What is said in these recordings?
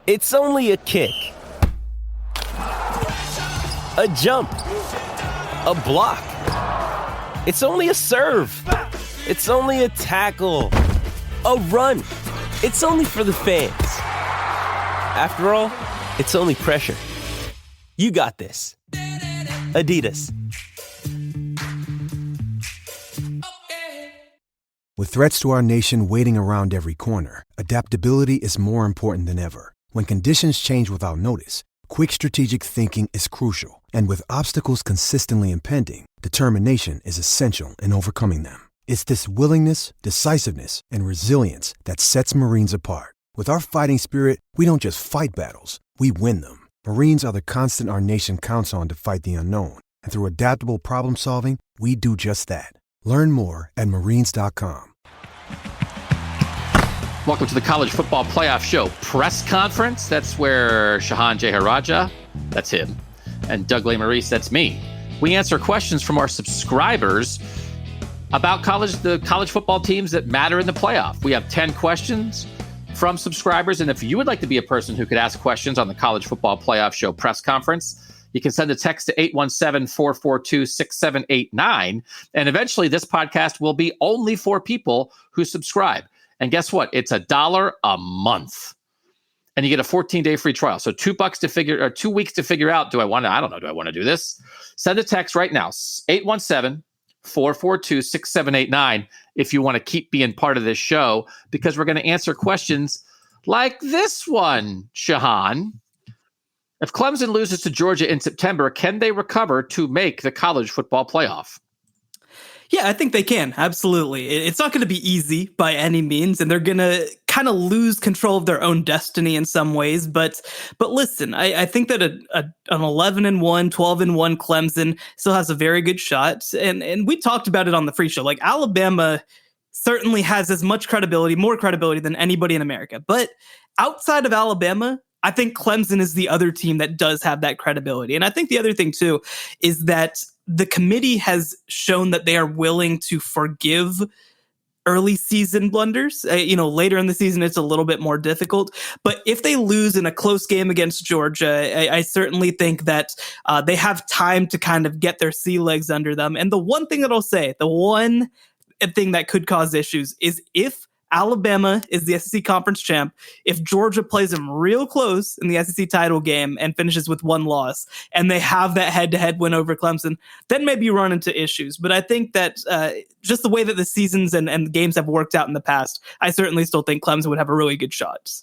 It's only a kick, a jump, a block. It's only a serve. It's only a tackle, a run. It's only for the fans. After all, it's only pressure. You got this. Adidas. With threats to our nation waiting around every corner, adaptability is more important than ever. When conditions change without notice, quick strategic thinking is crucial. And with obstacles consistently impending, determination is essential in overcoming them. It's this willingness, decisiveness, and resilience that sets Marines apart. With our fighting spirit, we don't just fight battles, we win them. Marines are the constant our nation counts on to fight the unknown. And through adaptable problem solving, we do just that. Learn more at Marines.com. Welcome to the College Football Playoff Show press conference. That's where Shehan Jeharaja, that's him, and Doug Maurice, that's me. We answer questions from our subscribers about the college football teams that matter in the playoff. We have 10 questions from subscribers, and if you would like to be a person who could ask questions on the College Football Playoff Show press conference, you can send a text to 817-442-6789, and eventually this podcast will be only for people who subscribe. And guess what? It's $1 a month. And you get a 14-day free trial. So $2 to figure, or 2 weeks to figure out, do I want to do this? Send a text right now, 817-442-6789, if you want to keep being part of this show, because we're going to answer questions like this one, Shehan. If Clemson loses to Georgia in September, can they recover to make the college football playoff? Yeah, I think they can. Absolutely. It's not going to be easy by any means, and they're going to kind of lose control of their own destiny in some ways. But listen, I think that an 11-1, 12-1 Clemson still has a very good shot. And we talked about it on the free show. Like, Alabama certainly has as much credibility, more credibility than anybody in America. But outside of Alabama, I think Clemson is the other team that does have that credibility. And I think the other thing, too, is that the committee has shown that they are willing to forgive early season blunders. Later in the season, it's a little bit more difficult. But if they lose in a close game against Georgia, I certainly think that they have time to kind of get their sea legs under them. And the one thing that I'll say, the one thing that could cause issues is if Alabama is the SEC conference champ, if Georgia plays them real close in the SEC title game and finishes with one loss, and they have that head-to-head win over Clemson, then maybe you run into issues. But I think that just the way that the seasons and games have worked out in the past, I certainly still think Clemson would have a really good shot.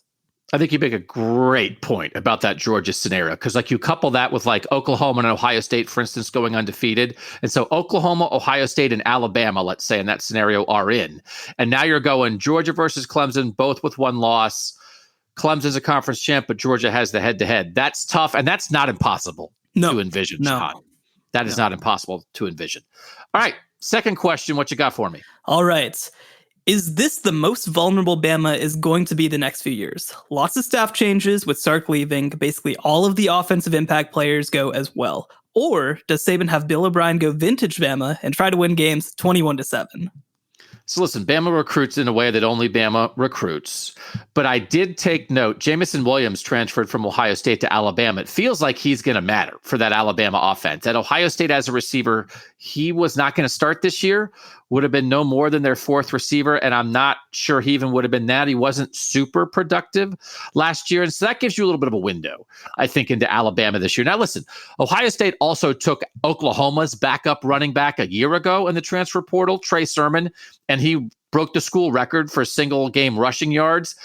I think you make a great point about that Georgia scenario, because you couple that with Oklahoma and Ohio State, for instance, going undefeated. And so Oklahoma, Ohio State, and Alabama, let's say, in that scenario are in. And now you're going Georgia versus Clemson, both with one loss. Clemson's a conference champ, but Georgia has the head-to-head. That's tough, and that's not impossible to envision, Scott. That is not impossible to envision. All right, second question, what you got for me? All right. Is this the most vulnerable Bama is going to be the next few years? Lots of staff changes with Sark leaving. Basically, all of the offensive impact players go as well. Or does Saban have Bill O'Brien go vintage Bama and try to win games 21-7? So listen, Bama recruits in a way that only Bama recruits. But I did take note, Jamison Williams transferred from Ohio State to Alabama. It feels like he's going to matter for that Alabama offense. At Ohio State as a receiver, he was not going to start this year, would have been no more than their fourth receiver, and I'm not sure he even would have been that. He wasn't super productive last year, and so that gives you a little bit of a window, I think, into Alabama this year. Now listen, Ohio State also took Oklahoma's backup running back a year ago in the transfer portal, Trey Sermon, and he broke the school record for single game rushing yards,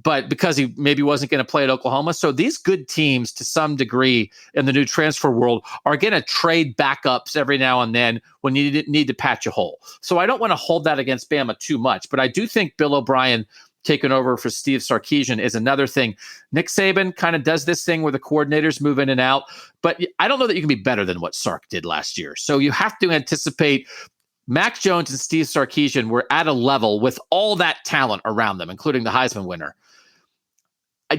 but because he maybe wasn't going to play at Oklahoma. So these good teams, to some degree, in the new transfer world are going to trade backups every now and then when you need to patch a hole. So I don't want to hold that against Bama too much, but I do think Bill O'Brien taking over for Steve Sarkisian is another thing. Nick Saban kind of does this thing where the coordinators move in and out, but I don't know that you can be better than what Sark did last year. So you have to anticipate Mac Jones and Steve Sarkisian were at a level with all that talent around them, including the Heisman winner.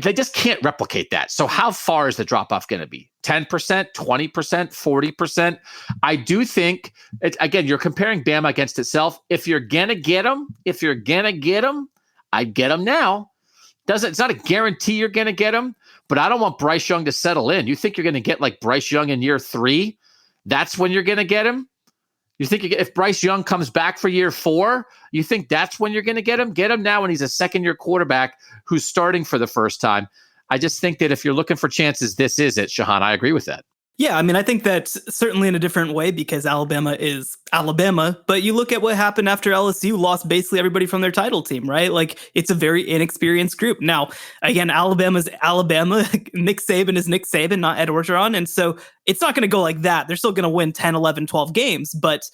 They just can't replicate that. So how far is the drop-off going to be? 10%, 20%, 40%? I do think, again, you're comparing Bama against itself. If you're going to get them, I'd get them now. It's not a guarantee you're going to get him, but I don't want Bryce Young to settle in. You think you're going to get like Bryce Young in year 3? That's when you're going to get him? You think if Bryce Young comes back for year 4, you think that's when you're going to get him? Get him now when he's a second-year quarterback who's starting for the first time. I just think that if you're looking for chances, this is it, Shehan. I agree with that. Yeah, I mean, I think that's certainly in a different way because Alabama is Alabama. But you look at what happened after LSU lost basically everybody from their title team, right? Like, it's a very inexperienced group. Now, again, Alabama's Alabama. Nick Saban is Nick Saban, not Ed Orgeron. And so it's not going to go like that. They're still going to win 10, 11, 12 games. But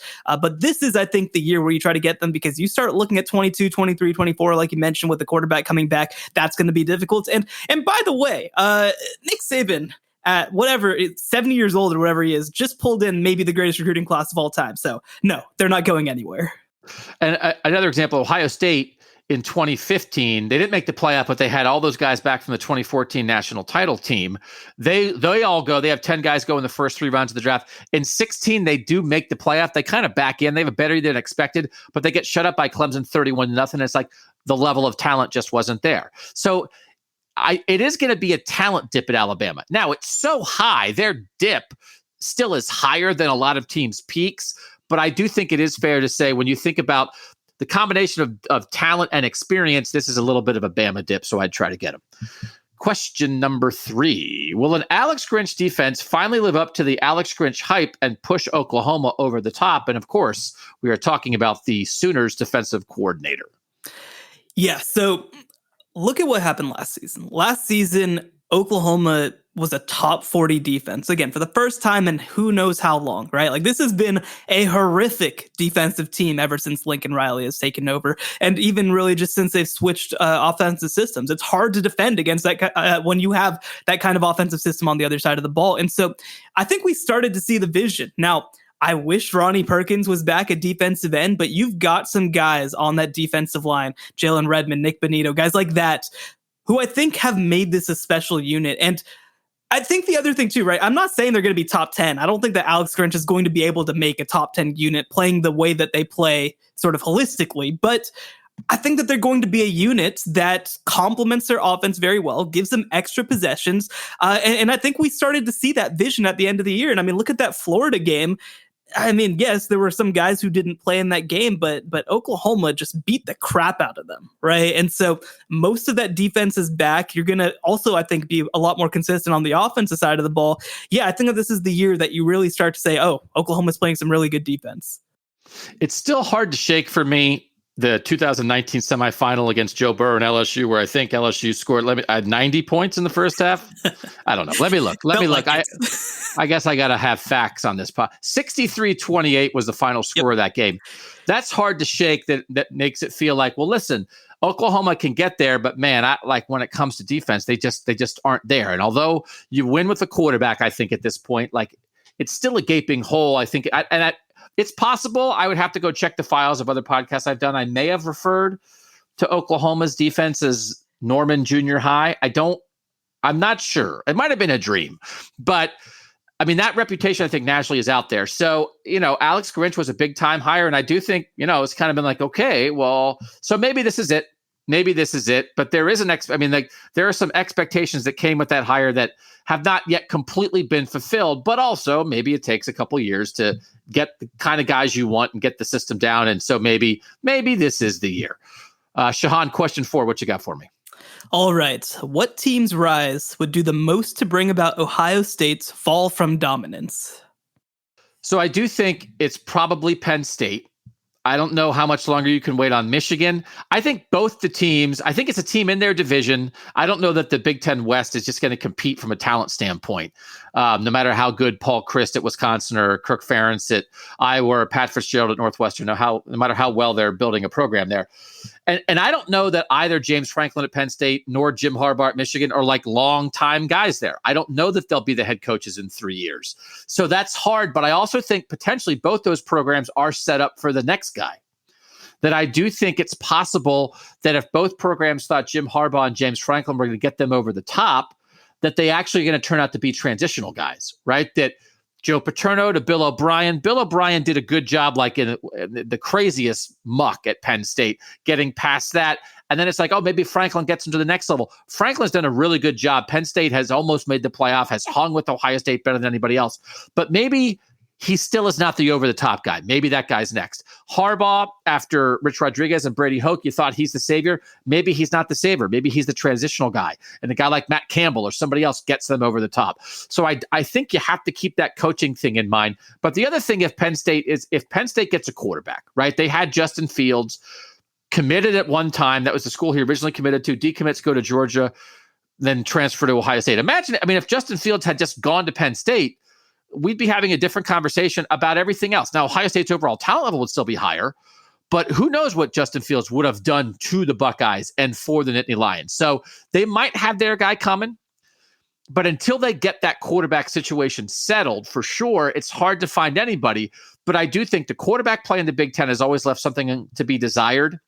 this is, I think, the year where you try to get them because you start looking at 22, 23, 24, like you mentioned, with the quarterback coming back. That's going to be difficult. And by the way, Nick Saban, at whatever, 70 years old or whatever he is, just pulled in maybe the greatest recruiting class of all time. So, no, they're not going anywhere. And another example, Ohio State in 2015, they didn't make the playoff, but they had all those guys back from the 2014 national title team. They all go. They have 10 guys go in the first 3 rounds of the draft. In 16, they do make the playoff. They kind of back in. They have a better year than expected, but they get shut up by Clemson 31-0. It's like the level of talent just wasn't there. So it is going to be a talent dip at Alabama. Now, it's so high. Their dip still is higher than a lot of teams' peaks. But I do think it is fair to say when you think about the combination of talent and experience, this is a little bit of a Bama dip, so I'd try to get him. Question number 3. Will an Alex Grinch defense finally live up to the Alex Grinch hype and push Oklahoma over the top? And, of course, we are talking about the Sooners defensive coordinator. Yeah, so look at what happened last season. Last season, Oklahoma was a top 40 defense. Again, for the first time in who knows how long, right? Like, this has been a horrific defensive team ever since Lincoln Riley has taken over. And even really just since they've switched offensive systems. It's hard to defend against that when you have that kind of offensive system on the other side of the ball. And so I think we started to see the vision. Now, I wish Ronnie Perkins was back at defensive end, but you've got some guys on that defensive line, Jalen Redmond, Nick Benito, guys like that, who I think have made this a special unit. And I think the other thing too, right? I'm not saying they're going to be top 10. I don't think that Alex Grinch is going to be able to make a top 10 unit playing the way that they play sort of holistically, but I think that they're going to be a unit that complements their offense very well, gives them extra possessions. And I think we started to see that vision at the end of the year. And I mean, look at that Florida game. I mean, yes, there were some guys who didn't play in that game, but Oklahoma just beat the crap out of them, right? And so most of that defense is back. You're going to also, I think, be a lot more consistent on the offensive side of the ball. Yeah, I think that this is the year that you really start to say, oh, Oklahoma's playing some really good defense. It's still hard to shake for me the 2019 semifinal against Joe Burrow and LSU, where I think LSU scored 90 points in the first half. I don't know. Let me look. I guess I got to have facts on this. 63-28 was the final score of that game. That's hard to shake. That makes it feel like, well, listen, Oklahoma can get there, but man, when it comes to defense, they just aren't there. And although you win with the quarterback, I think at this point, like, it's still a gaping hole. I think, it's possible. I would have to go check the files of other podcasts I've done. I may have referred to Oklahoma's defense as Norman Junior High. I'm not sure. It might have been a dream, but I mean, that reputation, I think, nationally is out there. So, Alex Grinch was a big time hire. And I do think, it's kind of been like, okay, well, so maybe this is it. But there is there are some expectations that came with that hire that have not yet completely been fulfilled, but also maybe it takes a couple of years to get the kind of guys you want and get the system down. And so maybe this is the year. Shehan, question 4, what you got for me? All right. What team's rise would do the most to bring about Ohio State's fall from dominance? So I do think it's probably Penn State. I don't know how much longer you can wait on Michigan. I think both the teams, I think it's a team in their division. I don't know that the Big Ten West is just going to compete from a talent standpoint. No matter how good Paul Chryst at Wisconsin or Kirk Ferentz at Iowa or Pat Fitzgerald at Northwestern, no matter how well they're building a program there. And I don't know that either James Franklin at Penn State nor Jim Harbaugh at Michigan are like long-time guys there. I don't know that they'll be the head coaches in 3 years. So that's hard. But I also think potentially both those programs are set up for the next guy. That I do think it's possible that if both programs thought Jim Harbaugh and James Franklin were going to get them over the top, that they actually are going to turn out to be transitional guys, right? That Joe Paterno to Bill O'Brien. Bill O'Brien did a good job, like in the craziest muck at Penn State, getting past that. And then it's like, oh, maybe Franklin gets him to the next level. Franklin's done a really good job. Penn State has almost made the playoff, has hung with Ohio State better than anybody else. But maybe he still is not the over-the-top guy. Maybe that guy's next. Harbaugh, after Rich Rodriguez and Brady Hoke, you thought he's the savior. Maybe he's not the savior. Maybe he's the transitional guy. And a guy like Matt Campbell or somebody else gets them over the top. So I think you have to keep that coaching thing in mind. But the other thing, if Penn State gets a quarterback, right? They had Justin Fields committed at one time. That was the school he originally committed to. Decommits go to Georgia, then transfer to Ohio State. Imagine, if Justin Fields had just gone to Penn State, we'd be having a different conversation about everything else. Now, Ohio State's overall talent level would still be higher, but who knows what Justin Fields would have done to the Buckeyes and for the Nittany Lions. So they might have their guy coming, but until they get that quarterback situation settled, for sure, it's hard to find anybody. But I do think the quarterback play in the Big Ten has always left something to be desired.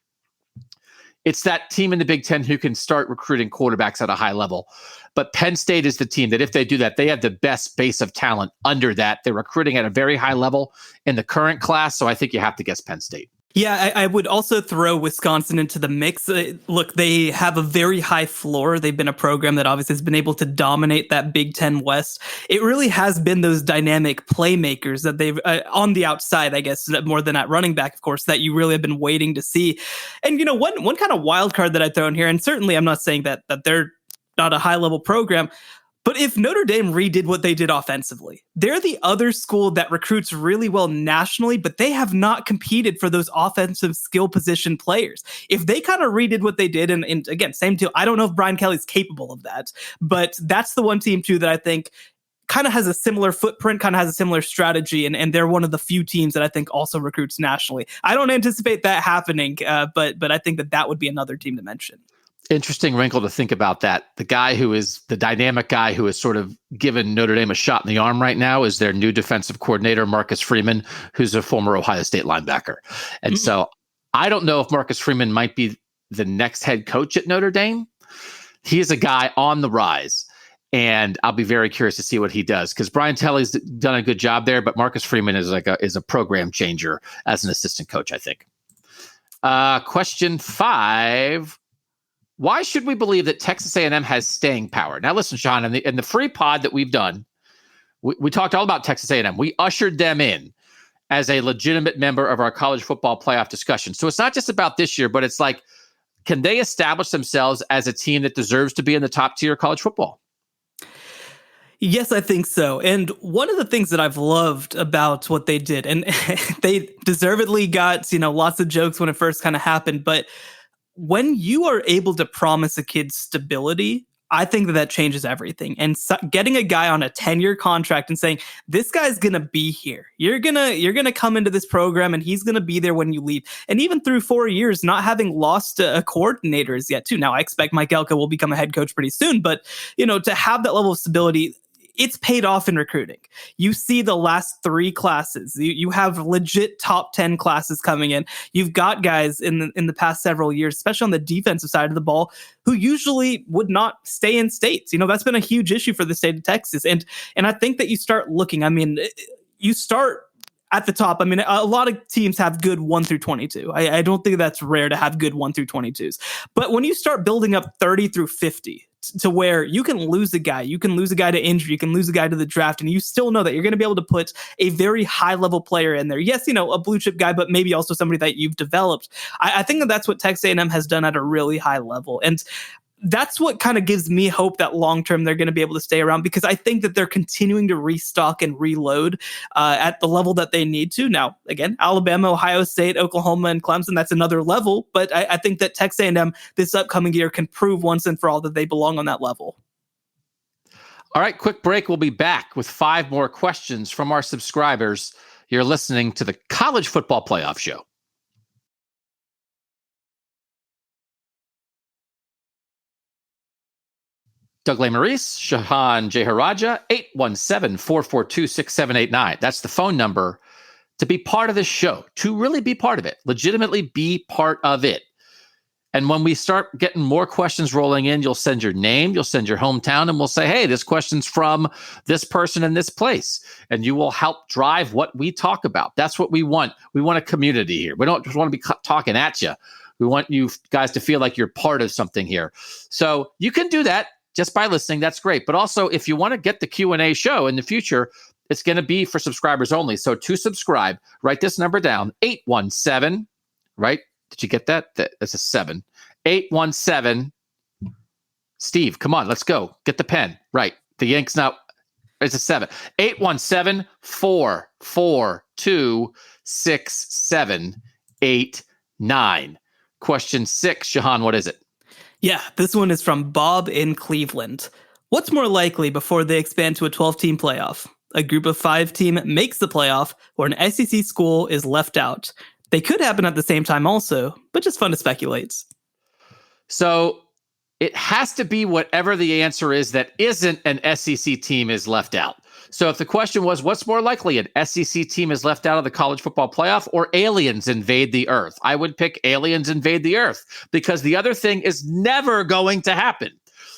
It's that team in the Big Ten who can start recruiting quarterbacks at a high level. But Penn State is the team that if they do that, they have the best base of talent under that. They're recruiting at a very high level in the current class. So I think you have to guess Penn State. Yeah, I would also throw Wisconsin into the mix. Look, they have a very high floor. They've been a program that obviously has been able to dominate that Big Ten West. It really has been those dynamic playmakers that they've, on the outside, I guess, more than at running back, of course, that you really have been waiting to see. And, one kind of wild card that I throw in here, and certainly I'm not saying that they're not a high-level program, but if Notre Dame redid what they did offensively, they're the other school that recruits really well nationally, but they have not competed for those offensive skill position players. If they kind of redid what they did, and again, same deal, I don't know if Brian Kelly's capable of that, but that's the one team too that I think kind of has a similar footprint, kind of has a similar strategy, and they're one of the few teams that I think also recruits nationally. I don't anticipate that happening, but I think that would be another team to mention. Interesting wrinkle to think about that. The guy who is the dynamic guy who has sort of given Notre Dame a shot in the arm right now is their new defensive coordinator, Marcus Freeman, who's a former Ohio State linebacker. And so I don't know if Marcus Freeman might be the next head coach at Notre Dame. He is a guy on the rise, and I'll be very curious to see what he does because Brian Kelly's done a good job there, but Marcus Freeman is is a program changer as an assistant coach, I think. Question 5. Why should we believe that Texas A&M has staying power? Now, listen, Sean, in the free pod that we've done, we talked all about Texas A&M. We ushered them in as a legitimate member of our college football playoff discussion. So it's not just about this year, but it's like, can they establish themselves as a team that deserves to be in the top tier of college football? Yes, I think so. And one of the things that I've loved about what they did, and they deservedly got, lots of jokes when it first kind of happened, but when you are able to promise a kid stability, I think that changes everything. And getting a guy on a 10-year contract and saying, this guy's going to be here. You're going to come into this program and he's going to be there when you leave. And even through 4 years, not having lost a coordinator as yet too. Now, I expect Mike Elko will become a head coach pretty soon, but to have that level of stability, it's paid off in recruiting. You see the last 3 classes. You have legit top 10 classes coming in. You've got guys in the past several years, especially on the defensive side of the ball, who usually would not stay in states. That's been a huge issue for the state of Texas. And I think that you start looking, you start at the top. A lot of teams have good 1 through 22. I don't think that's rare to have good 1 through 22s. But when you start building up 30 through 50, to where you can lose a guy to injury, you can lose a guy to the draft, and you still know that you're going to be able to put a very high level player in there. Yes, a blue chip guy, but maybe also somebody that you've developed. I think that's what Texas A&M has done at a really high level. And that's what kind of gives me hope that long-term they're going to be able to stay around, because I think that they're continuing to restock and reload at the level that they need to. Now, again, Alabama, Ohio State, Oklahoma, and Clemson, that's another level. But I think that Texas A&M this upcoming year can prove once and for all that they belong on that level. All right, quick break. We'll be back with 5 more questions from our subscribers. You're listening to the College Football Playoff Show. Doug Maurice, Shehan Jeharaja, 817-442-6789. That's the phone number to be part of this show, to really be part of it, legitimately be part of it. And when we start getting more questions rolling in, you'll send your name, you'll send your hometown, and we'll say, hey, this question's from this person in this place. And you will help drive what we talk about. That's what we want. We want a community here. We don't just want to be talking at you. We want you guys to feel like you're part of something here. So you can do that just by listening. That's great. But also, if you want to get the Q&A show in the future, it's going to be for subscribers only. So to subscribe, write this number down, 817, right? Did you get that? That's a 7. 817. Steve, come on, let's go. Get the pen. Right. The Yanks now. It's a 7. 817-442-6789. Question 6, Shehan, what is it? Yeah, this one is from Bob in Cleveland. What's more likely before they expand to a 12-team playoff? A group of 5 team makes the playoff, or an SEC school is left out. They could happen at the same time also, but just fun to speculate. So it has to be whatever the answer is that isn't an SEC team is left out. So if the question was, what's more likely, an SEC team is left out of the college football playoff or aliens invade the earth? I would pick aliens invade the earth because the other thing is never going to happen.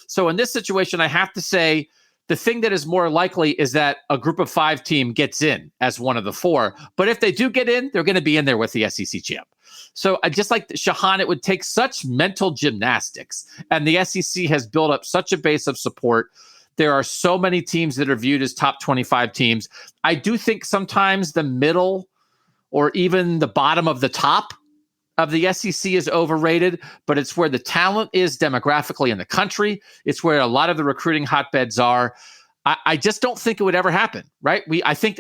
So in this situation, I have to say the thing that is more likely is that a group of 5 team gets in as one of the 4. But if they do get in, they're going to be in there with the SEC champ. So I just like Shehan, it would take such mental gymnastics. And the SEC has built up such a base of support. There are so many teams that are viewed as top 25 teams. I do think sometimes the middle or even the bottom of the top of the SEC is overrated, but it's where the talent is demographically in the country. It's where a lot of the recruiting hotbeds are. I just don't think it would ever happen, right? I think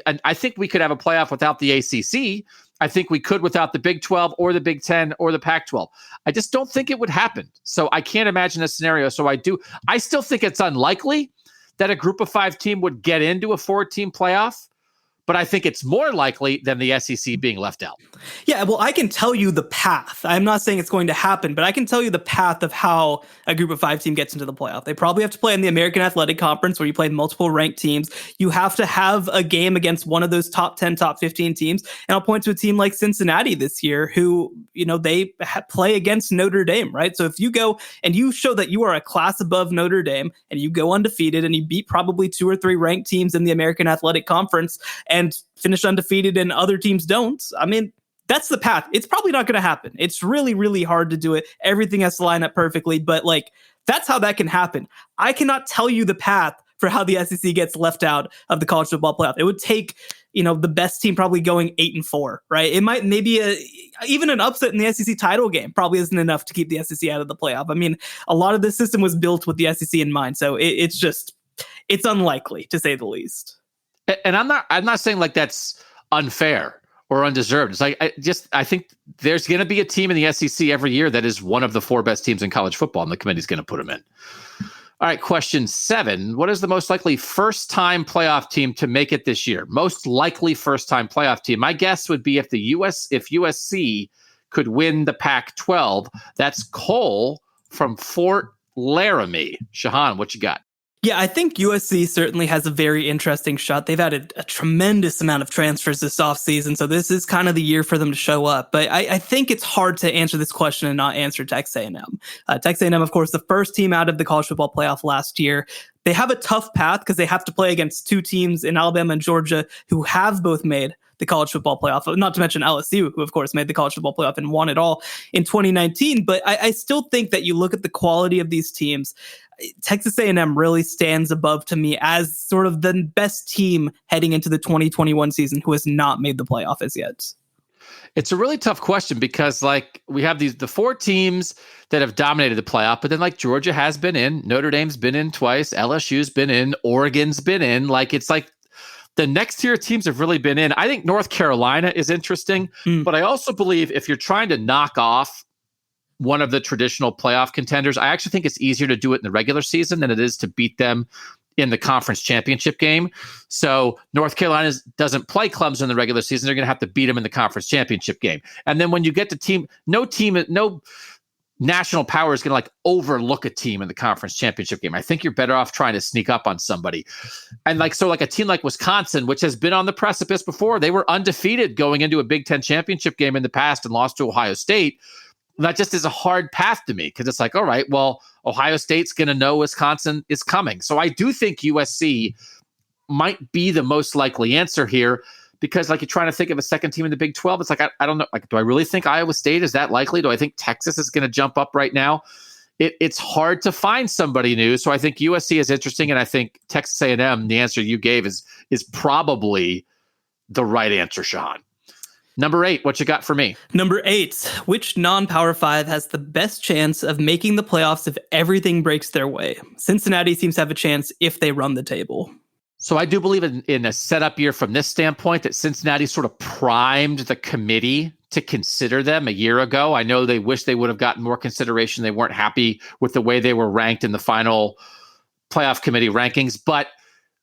we could have a playoff without the ACC. I think we could without the Big 12 or the Big 10 or the Pac-12. I just don't think it would happen. So I can't imagine a scenario. So I still think it's unlikely that a group of 5 team would get into a 4-team playoff, but I think it's more likely than the SEC being left out. Yeah, well, I can tell you the path. I'm not saying it's going to happen, but I can tell you the path of how a group of 5 team gets into the playoff. They probably have to play in the American Athletic Conference where you play multiple ranked teams. You have to have a game against one of those top 10, top 15 teams. And I'll point to a team like Cincinnati this year who, they play against Notre Dame, right? So if you go and you show that you are a class above Notre Dame and you go undefeated and you beat probably 2 or 3 ranked teams in the American Athletic Conference and finish undefeated and other teams don't, I mean, that's the path. It's probably not going to happen. It's really, really hard to do it. Everything has to line up perfectly, but that's how that can happen. I cannot tell you the path for how the SEC gets left out of the college football playoff. It would take, the best team probably going 8-4, right? It might maybe even an upset in the SEC title game probably isn't enough to keep the SEC out of the playoff. I mean, a lot of this system was built with the SEC in mind, so it's unlikely to say the least. And I'm not saying that's unfair or undeserved. It's I think there's going to be a team in the SEC every year that is one of the 4 best teams in college football, and the committee's going to put them in. All right, question 7. What is the most likely first-time playoff team to make it this year? Most likely first-time playoff team. My guess would be if USC could win the Pac-12. That's Cole from Fort Laramie. Shehan, what you got? Yeah, I think USC certainly has a very interesting shot. They've had a tremendous amount of transfers this offseason, so this is kind of the year for them to show up. But I think it's hard to answer this question and not answer Texas A&M. Texas A&M, of course, the first team out of the college football playoff last year. They have a tough path because they have to play against 2 teams in Alabama and Georgia who have both made the college football playoff, not to mention LSU, who, of course, made the college football playoff and won it all in 2019. But I still think that you look at the quality of these teams, Texas A&M really stands above to me as sort of the best team heading into the 2021 season who has not made the playoff as yet. It's a really tough question because we have the 4 teams that have dominated the playoff, but then Georgia has been in, Notre Dame's been in twice, LSU's been in, Oregon's been in. The next tier teams have really been in. I think North Carolina is interesting, but I also believe if you're trying to knock off one of the traditional playoff contenders, I actually think it's easier to do it in the regular season than it is to beat them in the conference championship game. So North Carolina doesn't play Clemson in the regular season. They're going to have to beat them in the conference championship game. And then when you get to no national power is going to overlook a team in the conference championship game. I think you're better off trying to sneak up on somebody. And a team like Wisconsin, which has been on the precipice before, they were undefeated going into a Big Ten championship game in the past and lost to Ohio State. That just is a hard path to me because it's all right, well, Ohio State's going to know Wisconsin is coming. So I do think USC might be the most likely answer here because like you're trying to think of a second team in the Big 12. It's like, I don't know. Like, do I really think Iowa State is that likely? Do I think Texas is going to jump up right now? It's hard to find somebody new. So I think USC is interesting. And I think Texas A&M, the answer you gave is probably the right answer, Shehan. Number 8, what you got for me? Number 8, which non-Power 5 has the best chance of making the playoffs if everything breaks their way? Cincinnati seems to have a chance if they run the table. So I do believe in a setup year from this standpoint that Cincinnati sort of primed the committee to consider them a year ago. I know they wish they would have gotten more consideration. They weren't happy with the way they were ranked in the final playoff committee rankings, but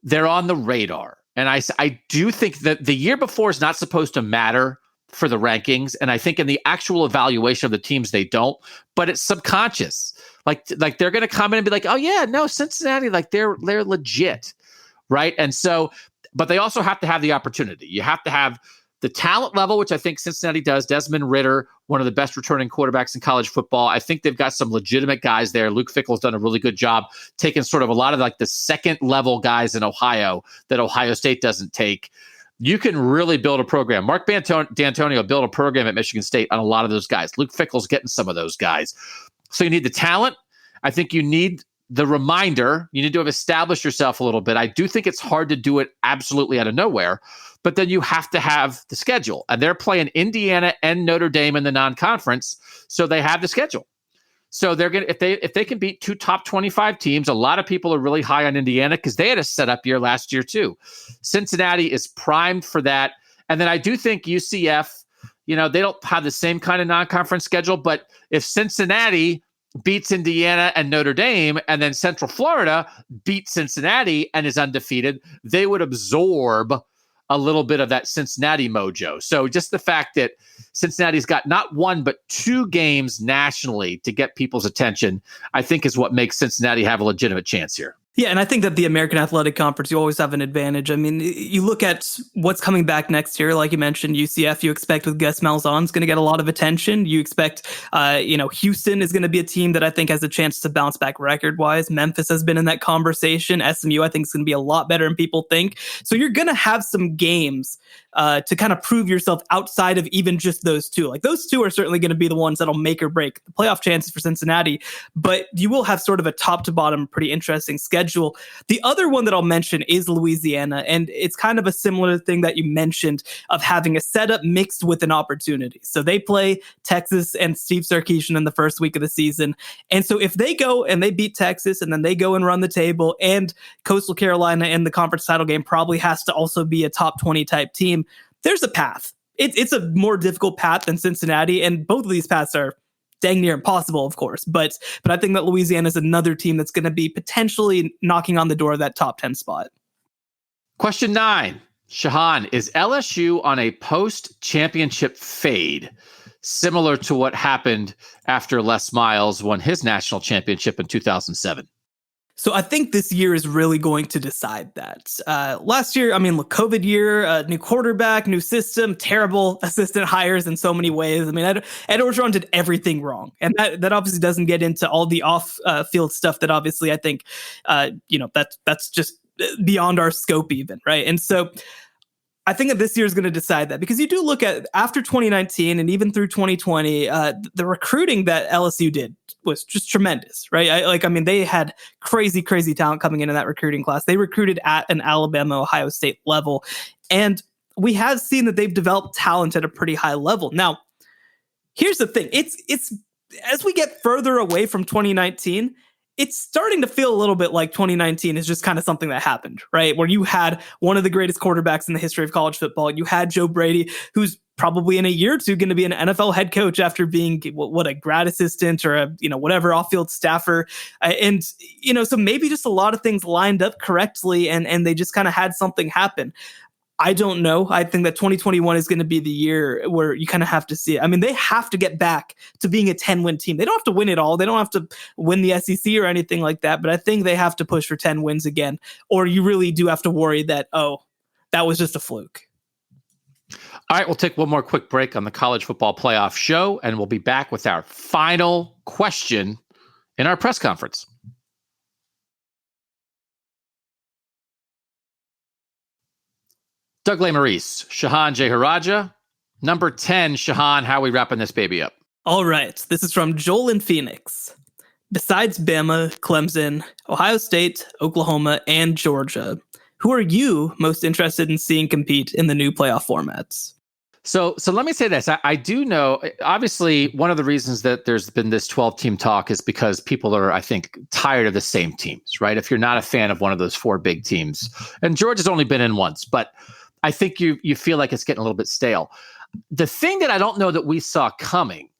they're on the radar. And I do think that the year before is not supposed to matter for the rankings. And I think in the actual evaluation of the teams, they don't, but it's subconscious. Like they're going to come in and be like, oh yeah, no, Cincinnati, like they're legit. Right. And so, but they also have to have the opportunity. You have to have the talent level, which I think Cincinnati does. Desmond Ridder, one of the best returning quarterbacks in college football. I think they've got some legitimate guys there. Luke Fickell's done a really good job taking sort of a lot of like the second level guys in Ohio that Ohio State doesn't take. You can really build a program. Mark D'Antonio built a program at Michigan State on a lot of those guys. Luke Fickell's getting some of those guys. So you need the talent. I think you need the reminder. You need to have established yourself a little bit. I do think it's hard to do it absolutely out of nowhere, but then you have to have the schedule. And they're playing Indiana and Notre Dame in the non-conference, so they have the schedule. So they're going to, if they can beat 2 top 25 teams, a lot of people are really high on Indiana because they had a setup year last year too. Cincinnati is primed for that. And then I do think UCF, they don't have the same kind of non-conference schedule, but if Cincinnati beats Indiana and Notre Dame, and then Central Florida beats Cincinnati and is undefeated, they would absorb a little bit of that Cincinnati mojo. So just the fact that Cincinnati's got not 1, but 2 games nationally to get people's attention, I think is what makes Cincinnati have a legitimate chance here. Yeah, and I think that the American Athletic Conference, you always have an advantage. I mean, you look at what's coming back next year, like you mentioned, UCF, you expect with Gus Malzahn is going to get a lot of attention. You expect, Houston is going to be a team that I think has a chance to bounce back record-wise. Memphis has been in that conversation. SMU, I think, is going to be a lot better than people think. So you're going to have some games to kind of prove yourself outside of even just those 2. Like those 2 are certainly going to be the ones that'll make or break the playoff chances for Cincinnati, but you will have sort of a top to bottom, pretty interesting schedule. The other one that I'll mention is Louisiana, and it's kind of a similar thing that you mentioned of having a setup mixed with an opportunity. So they play Texas and Steve Sarkisian in the first week of the season. And so if they go and they beat Texas and then they go and run the table, and Coastal Carolina in the conference title game probably has to also be a top 20 type team, there's a path. It's a more difficult path than Cincinnati, and both of these paths are dang near impossible, of course. But I think that Louisiana is another team that's going to be potentially knocking on the door of that top 10 spot. Question 9, Shehan, is LSU on a post-championship fade, similar to what happened after Les Miles won his national championship in 2007? So I think this year is really going to decide that. Last year, COVID year, new quarterback, new system, terrible assistant hires in so many ways. Ed Orgeron did everything wrong. And that obviously doesn't get into all the off-field stuff that obviously I think, that's just beyond our scope even, right? And so I think that this year is going to decide that, because you do look at after 2019 and even through 2020, the recruiting that LSU did was just tremendous, right? They had crazy talent coming into that recruiting class. They recruited at an Alabama, Ohio State level. And we have seen that they've developed talent at a pretty high level. Now, here's the thing. It's as we get further away from 2019, it's starting to feel a little bit like 2019 is just kind of something that happened, right? Where you had one of the greatest quarterbacks in the history of college football. You had Joe Brady, who's probably in a year or two going to be an NFL head coach after being a grad assistant or whatever off-field staffer. So maybe just a lot of things lined up correctly and they just kind of had something happen. I don't know. I think that 2021 is going to be the year where you kind of have to see it. They have to get back to being a 10-win team. They don't have to win it all. They don't have to win the SEC or anything like that. But I think they have to push for 10 wins again. Or you really do have to worry that, that was just a fluke. All right, we'll take one more quick break on the College Football Playoff Show, and we'll be back with our final question in our press conference. Doug Maurice, Shehan Jeharaja. Number 10, Shehan, how are we wrapping this baby up? All right. This is from Joel in Phoenix. Besides Bama, Clemson, Ohio State, Oklahoma, and Georgia, who are you most interested in seeing compete in the new playoff formats? So let me say this. I do know, obviously, one of the reasons that there's been this 12-team talk is because people are, I think, tired of the same teams, right? If you're not a fan of one of those four big teams, and Georgia's only been in once, but I think you feel like it's getting a little bit stale. The thing that I don't know that we saw coming,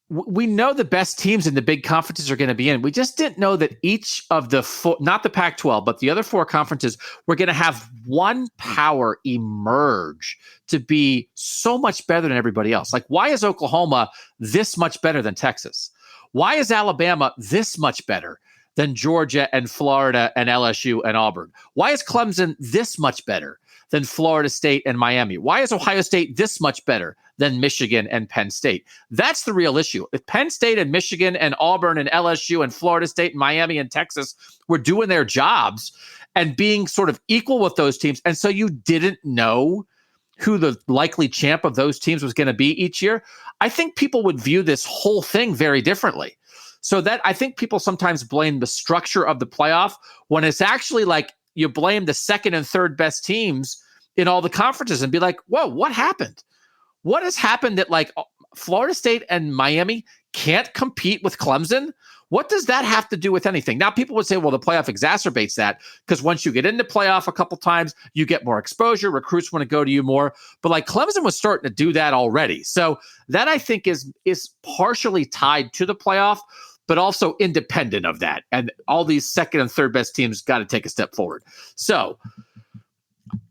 we know the best teams in the big conferences are going to be in. We just didn't know that each of the four, not the Pac-12, but the other four conferences were going to have one power emerge to be so much better than everybody else. Like, why is Oklahoma this much better than Texas? Why is Alabama this much better than Georgia and Florida and LSU and Auburn? Why is Clemson this much better than Florida State and Miami? Why is Ohio State this much better than Michigan and Penn State? That's the real issue. If Penn State and Michigan and Auburn and LSU and Florida State and Miami and Texas were doing their jobs and being sort of equal with those teams, and so you didn't know who the likely champ of those teams was going to be each year, I think people would view this whole thing very differently. So that I think people sometimes blame the structure of the playoff when it's actually like you blame the second and third best teams in all the conferences and be like, whoa, what happened? What has happened that like Florida State and Miami can't compete with Clemson? What does that have to do with anything? Now, people would say, well, the playoff exacerbates that because once you get into playoff a couple times, you get more exposure. Recruits want to go to you more. But like Clemson was starting to do that already. So that I think is partially tied to the playoff, but also independent of that. And all these second and third best teams got to take a step forward. So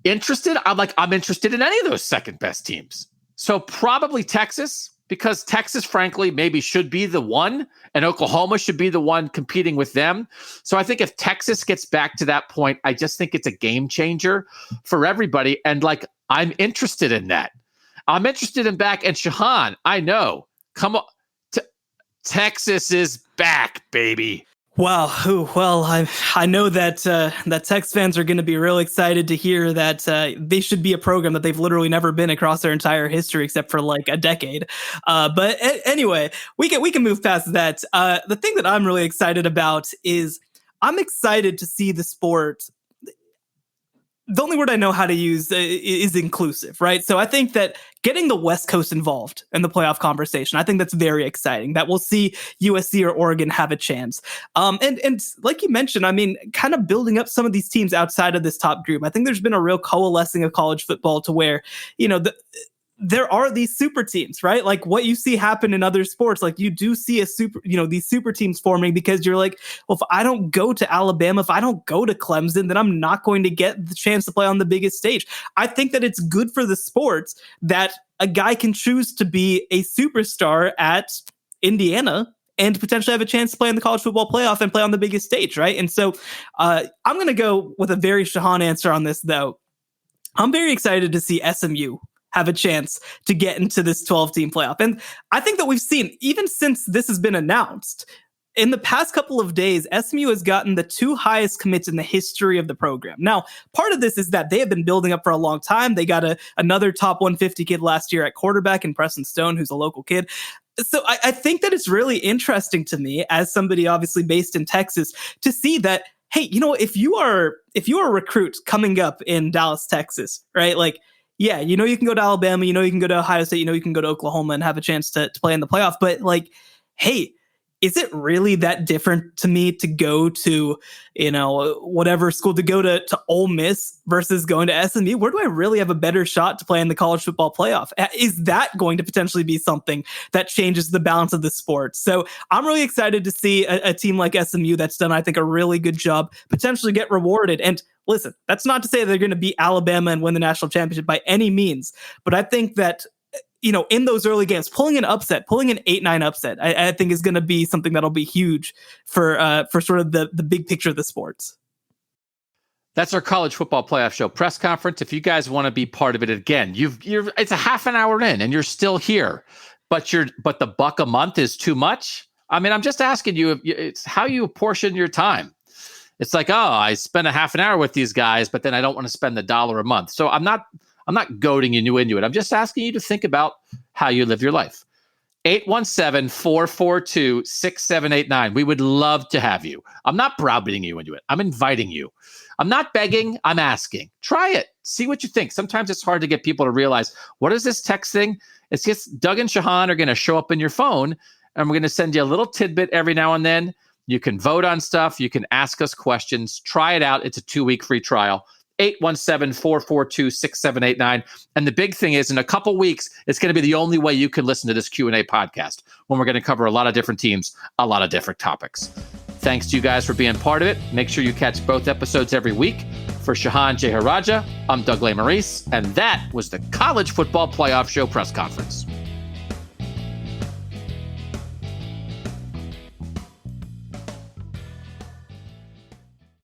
interested? I'm interested in any of those second best teams. So probably Texas, because Texas, frankly, maybe should be the one, and Oklahoma should be the one competing with them. So I think if Texas gets back to that point, I just think it's a game changer for everybody. And like, I'm interested in that. I'm interested in back. And Shehan, I know, come on, Texas is back, baby. Wow. Well, I know that that Tex fans are going to be real excited to hear that they should be a program that they've literally never been across their entire history except for like a decade. But anyway, we can move past that. The thing that I'm really excited about is I'm excited to see the sport. The only word I know how to use is inclusive, right? So I think that getting the West Coast involved in the playoff conversation, I think that's very exciting, that we'll see USC or Oregon have a chance. And like you mentioned, I mean, kind of building up some of these teams outside of this top group. I think there's been a real coalescing of college football to where, there are these super teams, right? Like what you see happen in other sports, like you do see these super teams forming because you're like, well, if I don't go to Alabama, if I don't go to Clemson, then I'm not going to get the chance to play on the biggest stage. I think that it's good for the sports that a guy can choose to be a superstar at Indiana and potentially have a chance to play in the college football playoff and play on the biggest stage, right? And so I'm going to go with a very Shehan answer on this, though. I'm very excited to see SMU have a chance to get into this 12-team playoff. And I think that we've seen, even since this has been announced, in the past couple of days, SMU has gotten the 2 highest commits in the history of the program. Now, part of this is that they have been building up for a long time. They got another top 150 kid last year at quarterback in Preston Stone, who's a local kid. So I think that it's really interesting to me, as somebody obviously based in Texas, to see that, hey, if you are a recruit coming up in Dallas, Texas, right? Like, yeah, you can go to Alabama, you can go to Ohio State, you can go to Oklahoma and have a chance to play in the playoff. But like, hey, is it really that different to me to go to, whatever school, to go to Ole Miss versus going to SMU? Where do I really have a better shot to play in the college football playoff? Is that going to potentially be something that changes the balance of the sport? So I'm really excited to see a team like SMU that's done, I think, a really good job potentially get rewarded. And listen, that's not to say they're going to beat Alabama and win the national championship by any means. But I think that, in those early games, pulling an 8-9 upset, I think is going to be something that'll be huge for sort of the big picture of the sports. That's our college football playoff show press conference. If you guys want to be part of it again, it's a half an hour in and you're still here, but the buck a month is too much. I mean, I'm just asking you, it's how you apportion your time. It's like, oh, I spent a half an hour with these guys, but then I don't want to spend the $1 a month. So I'm not goading you into it. I'm just asking you to think about how you live your life. 817-442-6789. We would love to have you. I'm not browbeating you into it. I'm inviting you. I'm not begging. I'm asking. Try it. See what you think. Sometimes it's hard to get people to realize, what is this text thing? It's just Doug and Shehan are going to show up in your phone, and we're going to send you a little tidbit every now and then. You can vote on stuff. You can ask us questions. Try it out. It's a 2-week free trial. 817-442-6789. And the big thing is, in a couple weeks, it's going to be the only way you can listen to this Q&A podcast, when we're going to cover a lot of different teams, a lot of different topics. Thanks to you guys for being part of it. Make sure you catch both episodes every week. For Shehan Jeharaja, I'm Doug Lesmerises, and that was the College Football Playoff Show press conference.